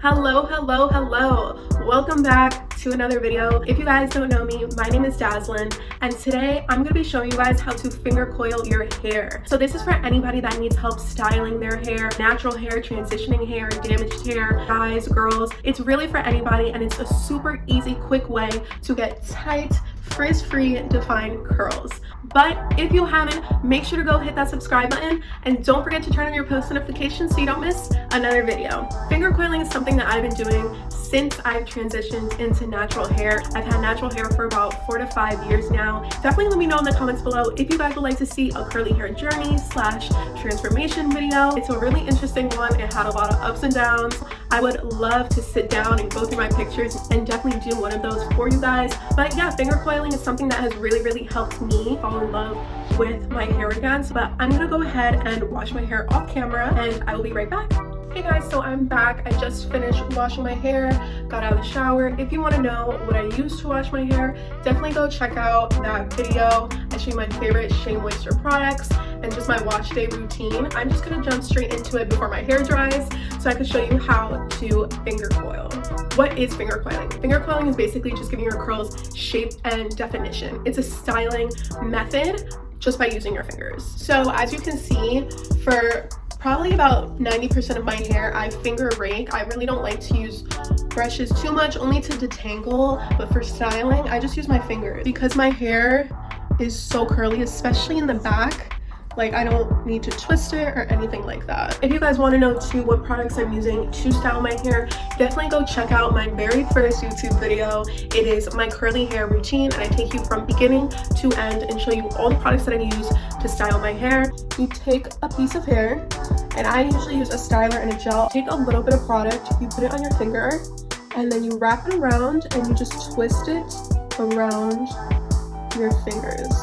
Hello, welcome back to another video. If you guys don't know me, my name is Dazzlin, and today I'm going to be showing you guys how to finger coil your hair. So this is for anybody that needs help styling their hair, natural hair, transitioning hair, damaged hair, guys, girls. It's really for anybody, and it's a super easy, quick way to get tight, frizz-free, defined curls. But if you haven't, make sure to go hit that subscribe button and don't forget to turn on your post notifications so you don't miss another video. Finger coiling is something that I've been doing since I've transitioned into natural hair. I've had natural hair for about 4 to 5 years now. Definitely let me know in the comments below if you guys would like to see a curly hair journey / transformation video. It's a really interesting one. It had a lot of ups and downs. I would love to sit down and go through my pictures and definitely do one of those for you guys. But yeah, finger coiling is something that has really helped me fall in love with my hair again. But I'm gonna go ahead and wash my hair off camera and I will be right back. Hey guys, so I'm back. I just finished washing my hair, got out of the shower. If you want to know what I use to wash my hair, definitely go check out that video. I show you my favorite Shea moisture products and just my wash day routine. I'm just gonna jump straight into it before my hair dries so I can show you how to finger coil. What is finger coiling? Finger coiling is basically just giving your curls shape and definition. It's a styling method just by using your fingers. So as you can see, for probably about 90% of my hair, I finger rake. I really don't like to use brushes too much, only to detangle, but for styling, I just use my fingers because my hair is so curly, especially in the back. Like, I don't need to twist it or anything like that. If you guys want to know too what products I'm using to style my hair, definitely go check out my very first YouTube video. It is my curly hair routine, and I take you from beginning to end and show you all the products that I use to style my hair. You take a piece of hair, and I usually use a styler and a gel. Take a little bit of product, you put it on your finger, and then you wrap it around and you just twist it around your fingers.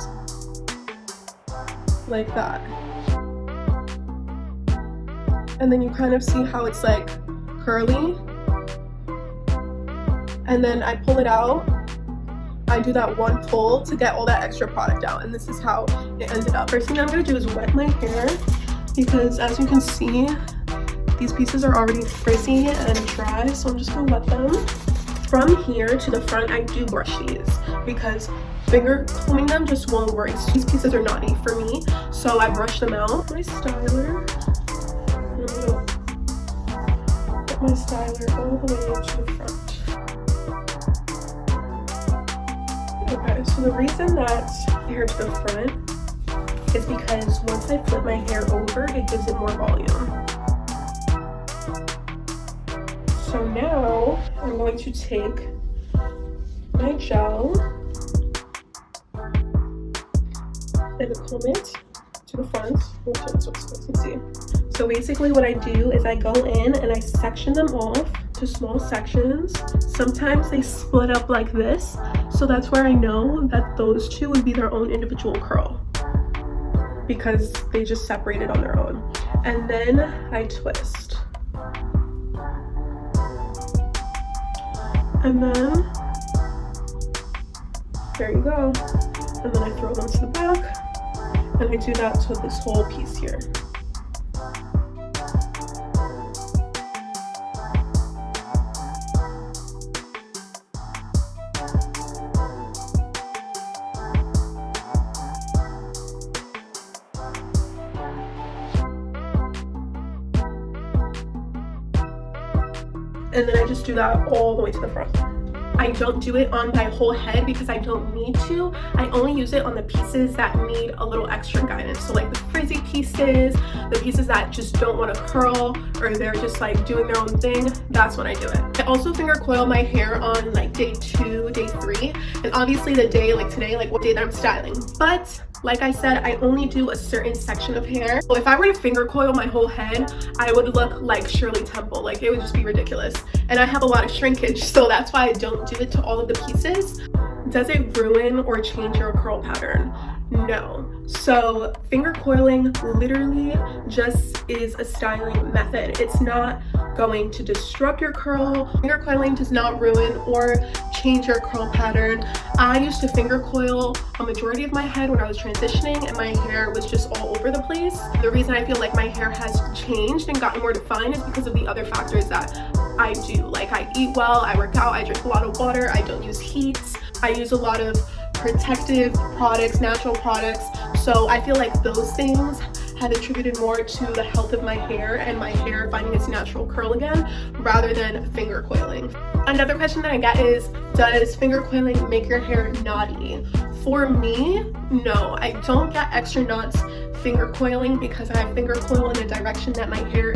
Like that. And then you kind of see how it's like curly. And then I pull it out. I do that one pull to get all that extra product out, and this is how it ended up. First thing I'm gonna do is wet my hair because, as you can see, these pieces are already frizzy and dry, so I'm just gonna wet them. From here to the front, I do brush these because finger combing them just won't work. These pieces are knotty for me, so I brush them out. My styler, put my styler all the way to the front. Okay, so the reason that hair to the front is because once I flip my hair over, it gives it more volume. So now I'm going to take my gel and comb it to the front. That's what you can see. So basically what I do is I go in and I section them off to small sections. Sometimes they split up like this, so that's where I know that those two would be their own individual curl because they just separated on their own. And then I twist. And then there you go. And then I throw them to the back. And I do that to this whole piece here. And then I just do that all the way to the front. I don't do it on my whole head because I don't need to. I only use it on the pieces that need a little extra guidance. So like the frizzy pieces, the pieces that just don't want to curl, or they're just like doing their own thing, that's when I do it. I also finger coil my hair on like day 2, day 3, and obviously the day like today, like what day that I'm styling. But like I said, I only do a certain section of hair. So if I were to finger coil my whole head, I would look like Shirley Temple. Like, it would just be ridiculous. And I have a lot of shrinkage, so that's why I don't do it to all of the pieces. Does it ruin or change your curl pattern? No. So finger coiling literally just is a styling method. It's not going to disrupt your curl. Finger coiling does not ruin or change your curl pattern. I used to finger coil a majority of my head when I was transitioning and my hair was just all over the place. The reason I feel like my hair has changed and gotten more defined is because of the other factors that I do. Like, I eat well, I work out, I drink a lot of water, I don't use heat, I use a lot of protective products, natural products. So I feel like those things have attributed more to the health of my hair and my hair finding its natural curl again rather than finger coiling. Another question that I get is, does finger coiling make your hair knotty? For me, no, I don't get extra knots finger coiling because I have finger coil in the direction that my hair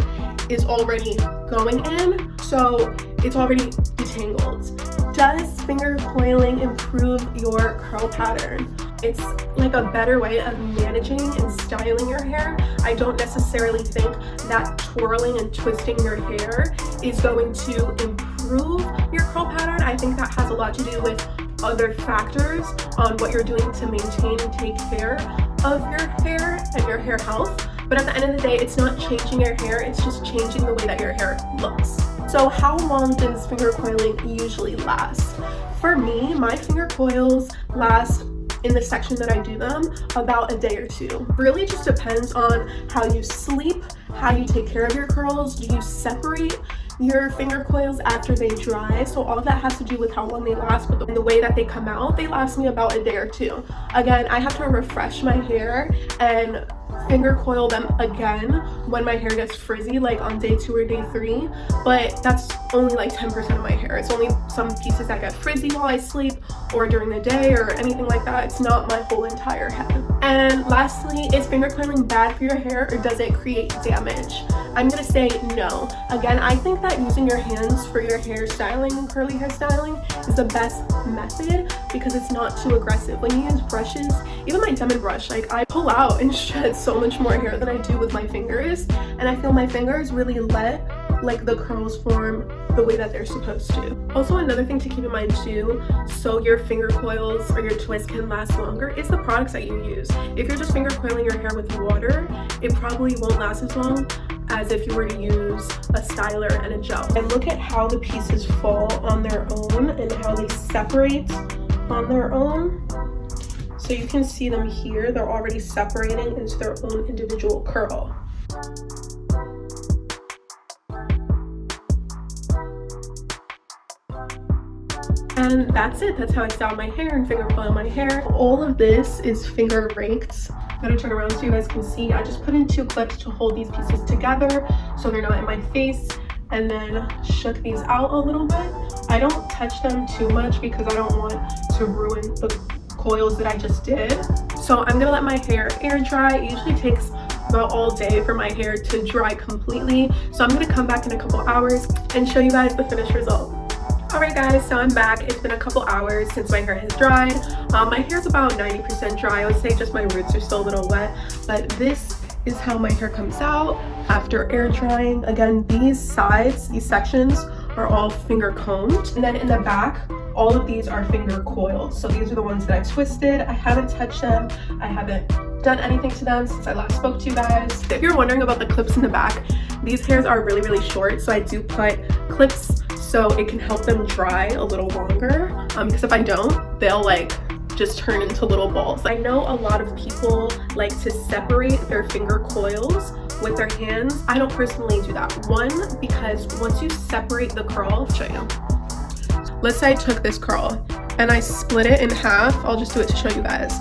is already going in, so it's already detangled. Does finger coiling improve your curl pattern? It's like a better way of managing and styling your hair. I don't necessarily think that twirling and twisting your hair is going to improve your curl pattern. I think that has a lot to do with other factors on what you're doing to maintain and take care of your hair and your hair health. But at the end of the day, it's not changing your hair, it's just changing the way that your hair looks. So how long does finger coiling usually last? For me, my finger coils last, in the section that I do them, about a day or two. Really just depends on how you sleep, how you take care of your curls. Do you separate your finger coils after they dry? So all of that has to do with how long they last, but the way that they come out, they last me about a day or two. Again, I have to refresh my hair and finger coil them again when my hair gets frizzy, like on day 2 or day 3, but that's only like 10% of my hair. It's only some pieces that get frizzy while I sleep or during the day or anything like that. It's not my whole entire head. And lastly, is finger coiling bad for your hair or does it create damage? I'm gonna say no. Again, I think that using your hands for your hair styling and curly hair styling is the best method because it's not too aggressive. When you use brushes, even my Demon brush, like I pull out and shed so much more hair than I do with my fingers, and I feel my fingers really let like the curls form the way that they're supposed to. Also, another thing to keep in mind too, so your finger coils or your twists can last longer, is the products that you use. If you're just finger coiling your hair with water, it probably won't last as long as if you were to use a styler and a gel. And look at how the pieces fall on their own and how they separate on their own. So you can see them here, they're already separating into their own individual curl. And that's it. That's how I style my hair and finger coil my hair. All of this is finger raked. I'm gonna turn around so you guys can see. I just put in 2 clips to hold these pieces together so they're not in my face, and then shook these out a little bit. I don't touch them too much because I don't want to ruin the coils that I just did. So I'm gonna let my hair air dry. It usually takes about all day for my hair to dry completely. So I'm gonna come back in a couple hours and show you guys the finished result. Alright guys, so I'm back. It's been a couple hours since my hair has dried. My hair's about 90% dry. I would say just my roots are still a little wet, but this is how my hair comes out after air drying. Again, these sides, these sections are all finger combed, and then in the back, all of these are finger coils. So these are the ones that I twisted. I haven't touched them. I haven't done anything to them since I last spoke to you guys. If you're wondering about the clips in the back, these hairs are really, really short, so I do put clips so it can help them dry a little longer, because if I don't, they'll like just turn into little balls. I know a lot of people like to separate their finger coils with their hands. I don't personally do that. One, because once you separate the curl, I'll show you. Let's say I took this curl and I split it in half. I'll just do it to show you guys.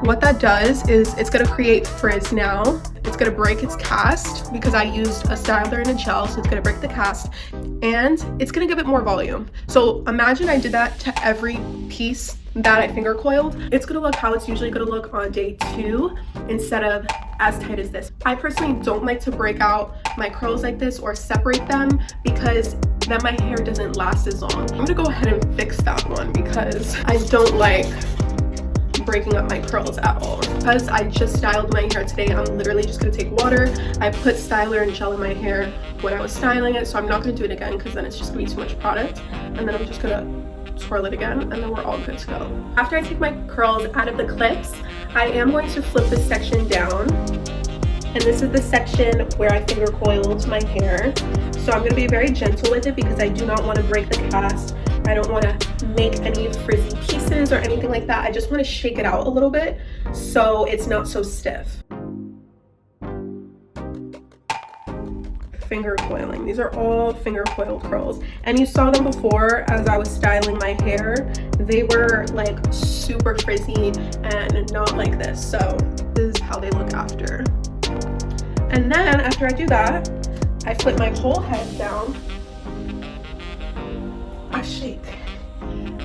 What that does is it's gonna create frizz now. It's gonna break its cast because I used a styler and a gel, so it's gonna break the cast, and it's gonna give it more volume. So imagine I did that to every piece that I finger coiled. It's gonna look how it's usually gonna look on day 2 instead of as tight as this. I personally don't like to break out my curls like this or separate them because then my hair doesn't last as long. I'm gonna go ahead and fix that one because I don't like breaking up my curls at all. Because I just styled my hair today, I'm literally just gonna take water. I put styler and gel in my hair when I was styling it, so I'm not gonna do it again because then it's just gonna be too much product. And then I'm just gonna twirl it again, and then we're all good to go. After I take my curls out of the clips, I am going to flip this section down. And this is the section where I finger coiled my hair. So I'm gonna be very gentle with it because I do not wanna break the cast. I don't want to make any frizzy pieces or anything like that. I just want to shake it out a little bit so it's not so stiff. finger coiling. These are all finger coiled curls, and you saw them before as I was styling my hair. They were like super frizzy and not like this, so this is how they look after. And then after I do that, I flip my whole head down. I shake.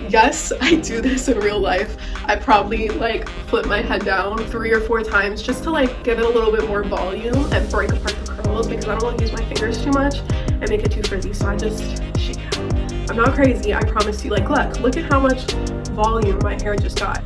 Yes, I do this in real life. I probably like flip my head down 3 or 4 times just to like give it a little bit more volume and break apart the curls, because I don't want to use my fingers too much and make it too frizzy, so I just shake it out. I'm not crazy, I promise you. Like, look at how much volume my hair just got.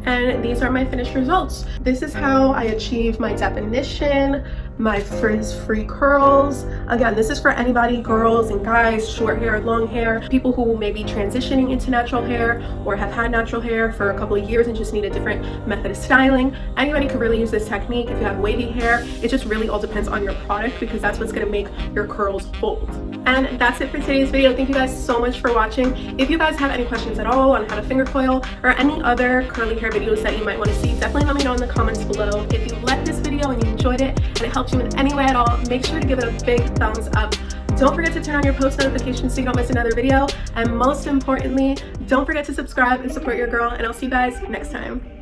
And these are my finished results. This is how I achieve my definition, my frizz-free curls. Again, this is for anybody, girls and guys, short hair, long hair, people who may be transitioning into natural hair or have had natural hair for a couple of years and just need a different method of styling. Anybody could really use this technique. If you have wavy hair, it just really all depends on your product, because that's what's gonna make your curls hold. And that's it for today's video. Thank you guys so much for watching. If you guys have any questions at all on how to finger coil or any other curly hair videos that you might want to see, definitely let me know in the comments below. If you liked this video and you enjoyed it and it helped you in any way at all, make sure to give it a big thumbs up. Don't forget to turn on your post notifications so you don't miss another video. And most importantly, don't forget to subscribe and support your girl, and I'll see you guys next time.